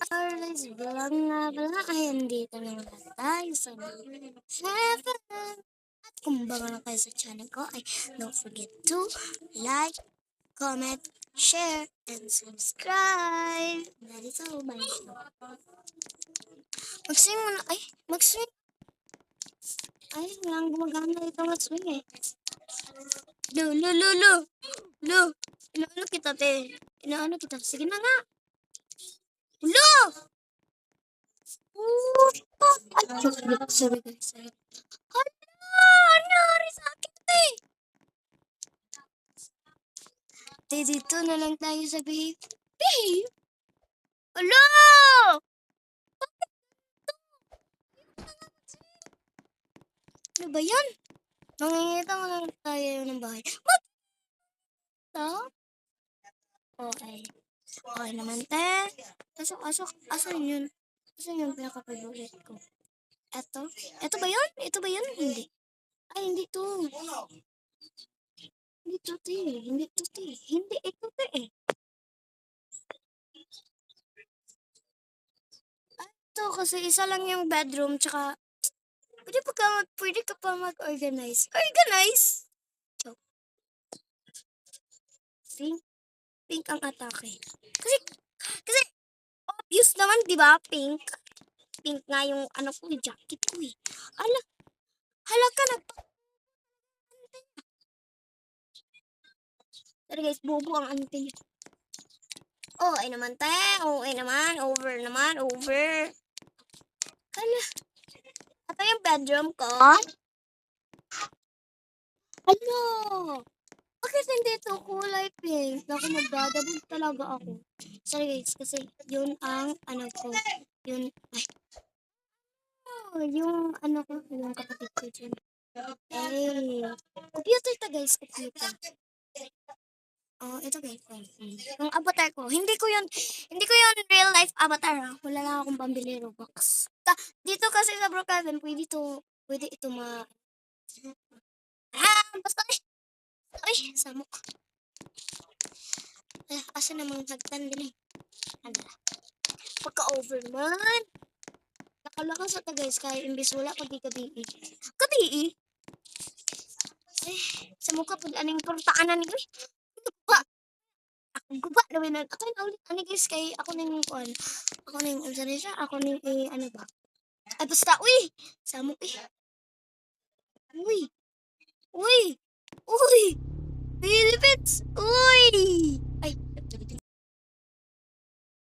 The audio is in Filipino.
Always vlog nga pala ay andito na nga tayo sa heaven. At kung bago lang kayo sa channel ko ay don't forget to like, comment, share, and subscribe. That is all. Bye. Mag-swing muna. Ay, mag-swing. Ay, lang gumagana ito mag-swing eh. Lo. Inaano kita, te. Inaano kita. Sige na nga. Lo! Ay, sorry guys. Hala! Nangyari sa akin, te? Te, dito na lang tayo sa babe. Babe? Hala! Ano ba yan? Mangingita mo lang tayo ng bahay. Mag-ito? Okay. Okay naman, te. Asok. Asan yun? Asan yung pinaka-favorite ko? Eto? Eto ba yun? Ito ba yun? Hindi. Ay, hindi to. Hindi to, te. Hindi to, te. Hindi, ito, te, eh. Ito, kasi isa lang yung bedroom, tsaka pwede ka pa mag-organize. Organize? Joke. Pink ang atake. Kasi, obvious naman, di ba? Pink. Pink nga yung ano ko, jacket ko eh. Hala ka na. Sorry guys, bobo ang ante niya. Oh, ay naman te. Oh, ay naman. Over naman. Over. Hala. Ito yung bedroom ko. Hala. Bakit hindi ito kulay pink? Ako magdadabog talaga ako. Sorry guys, kasi yun ang ano ko. Yun, ay. Oh, yung ano ko, yung kapatid ko dyan. Ay. Computer to guys, computer. Oh, ito guys. Yung avatar ko, hindi ko yun real life avatar ha. Wala lang akong pambili Robux. Dito kasi sa Brookhaven, pwede ito basta eh. Ay, samok. Asa namang hagtan din eh. Ano? Pagka-over man. Nakalakas ito guys, kaya imbis wala kadi-kadi. Kadi? Eh, sa mukha pag aning portaanan ni guys. Guba naman na. Ako na ulit. Ano guys, kay ako na yung kuhan. Ako na yung siya. Ako na yung, ano ba? Ay, basta, uy! Samok eh. Uy! Philippines! Uy! Ay,